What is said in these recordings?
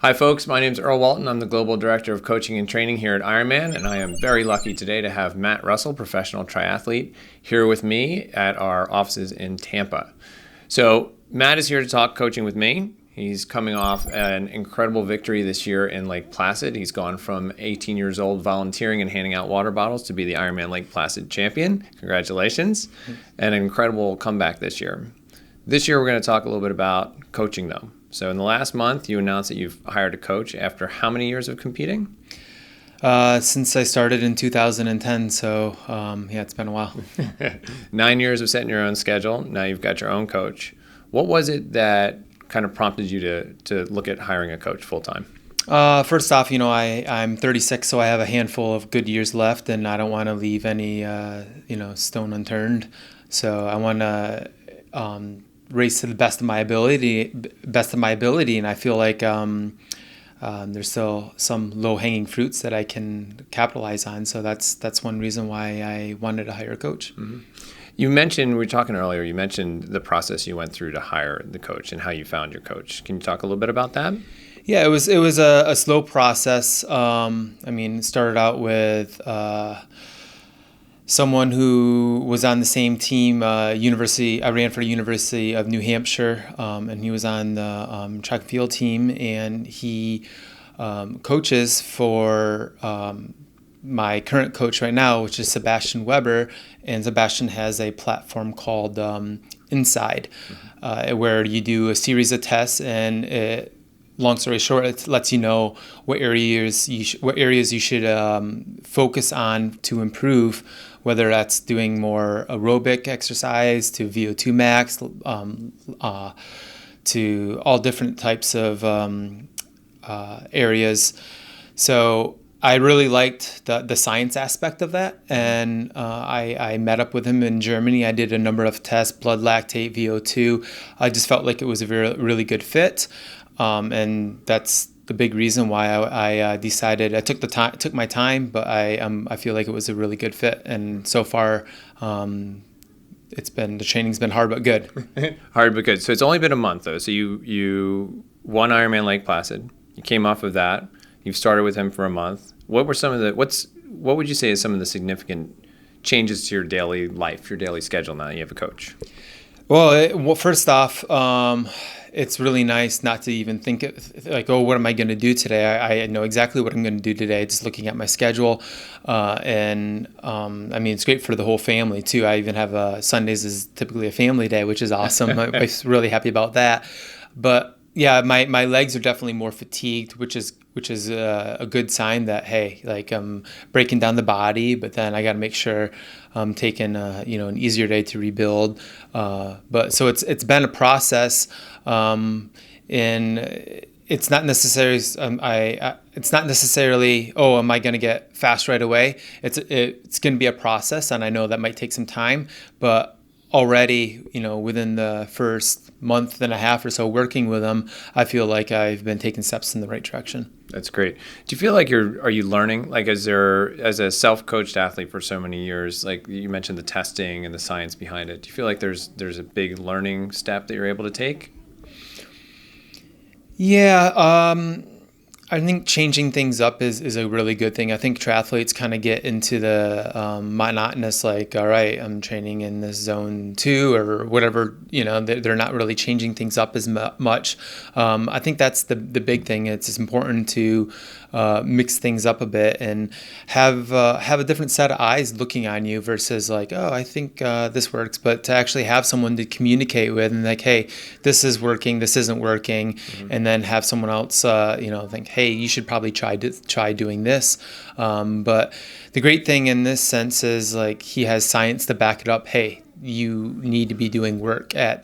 Hi, folks. My name is Earl Walton. I'm the Global Director of Coaching and Training here at Ironman, and I am very lucky today to have Matt Russell, professional triathlete, here with me at our offices in Tampa. So Matt is here to talk coaching with me. He's coming off an incredible victory this year in Lake Placid. He's gone from 18 years old volunteering and handing out water bottles to be the Ironman Lake Placid champion. Congratulations. And an incredible comeback this year. This year we're going to talk a little bit about coaching though. So in the last month, you announced that you've hired a coach after how many years of competing? Since I started in 2010, so it's been a while. 9 years of setting your own schedule. Now you've got your own coach. What was it that kind of prompted you to look at hiring a coach full time? First off, I'm 36, so I have a handful of good years left, and I don't want to leave any stone unturned. So I want to race to the best of my ability, and I feel like there's still some low-hanging fruits that I can capitalize on. So that's one reason why I wanted to hire a coach. Mm-hmm. You mentioned, we were talking earlier, you mentioned the process you went through to hire the coach and how you found your coach. Can you talk a little bit about that? Yeah, it was a slow process. It started out with someone who was on the same team, university. I ran for the University of New Hampshire, and he was on the track and field team, and he coaches for my current coach right now, which is Sebastian Weber, and Sebastian has a platform called Inside, where you do a series of tests, and long story short, it lets you know what areas you should focus on to improve, whether that's doing more aerobic exercise to VO2 max, to all different types of areas. So I really liked the science aspect of that, and I met up with him in Germany. I did a number of tests, blood lactate, VO2. I just felt like it was a really good fit, and that's the big reason why I decided. I took my time, but I feel like it was a really good fit, and so far the training's been hard but good. Hard but good. So it's only been a month though. So you won Ironman Lake Placid. You came off of that. You've started with him for a month. What were what would you say is some of the significant changes to your daily life, your daily schedule now that you have a coach? Well, first off, it's really nice not to even think what am I going to do today? I know exactly what I'm going to do today, just looking at my schedule. It's great for the whole family too. I even have Sundays is typically a family day, which is awesome. My wife's really happy about that. But yeah, my legs are definitely more fatigued, which is a good sign that, hey, I'm breaking down the body, but then I got to make sure I'm taking an easier day to rebuild. But so it's been a process, and it's not necessarily am I going to get fast right away? It's going to be a process, and I know that might take some time, but already, within the first month and a half or so working with them, I feel like I've been taking steps in the right direction. That's great. Do you feel like are you learning, as a self-coached athlete for so many years, like you mentioned the testing and the science behind it, do you feel like there's a big learning step that you're able to take? Yeah, I think changing things up is a really good thing. I think triathletes kind of get into the monotonous, all right, I'm training in this zone 2 or whatever, they're not really changing things up as much. I think that's the big thing. It's important to mix things up a bit and have a different set of eyes looking on you versus I think this works, but to actually have someone to communicate with and hey, this is working, this isn't working, mm-hmm. and then have someone else, think, hey, you should probably try doing this. But the great thing in this sense is he has science to back it up. Hey, you need to be doing work at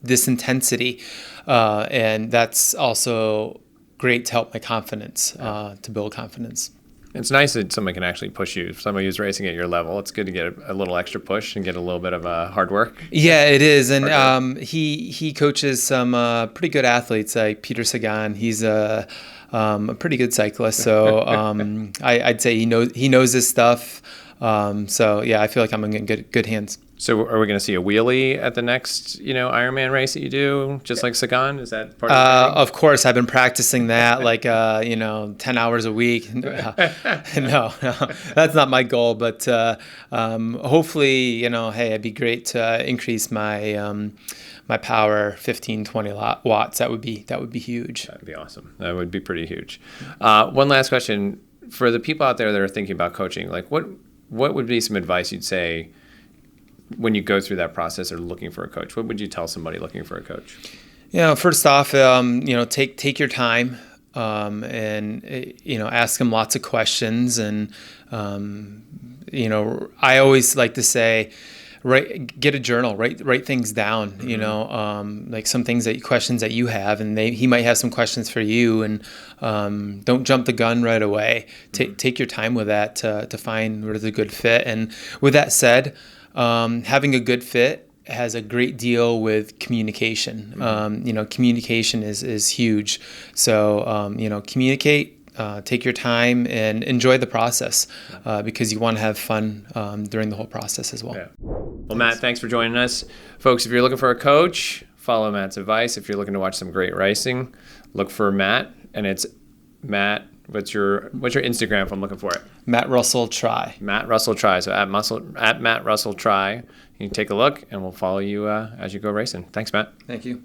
this intensity, and that's also great to help my confidence, to build confidence. It's nice that somebody can actually push you. Somebody who's racing at your level, it's good to get a little extra push and get a little bit of hard work. Yeah, it is. And he coaches some pretty good athletes like Peter Sagan. He's a pretty good cyclist. So I'd say he knows his stuff. So yeah, I feel like I'm in good hands. So are we going to see a wheelie at the next, Ironman race that you do, just like Sagan? Is that part of the training? Of course, I've been practicing that 10 hours a week. No, that's not my goal. But hopefully, hey, it'd be great to increase my my power 15, 20 watts. That would be huge. That'd be awesome. That would be pretty huge. One last question for the people out there that are thinking about coaching. Like, what would be some advice you'd say when you go through that process or looking for a coach? What would you tell somebody looking for a coach? First off, take your time, and ask them lots of questions. And I always like to say, get a journal, write things down. Mm-hmm. Like some questions that you have, and he might have some questions for you. And don't jump the gun right away. Take your time with that to find where there's a good fit. And with that said, having a good fit has a great deal with communication. Communication is huge. So, communicate, take your time, and enjoy the process because you want to have fun during the whole process as well. Yeah. Well, Matt, thanks for joining us. Folks, if you're looking for a coach, follow Matt's advice. If you're looking to watch some great racing, look for Matt. And it's Matt. What's your Instagram if I'm looking for it? Matt Russell Try. Matt Russell Try. So at Matt Russell Try. You can take a look, and we'll follow you as you go racing. Thanks, Matt. Thank you.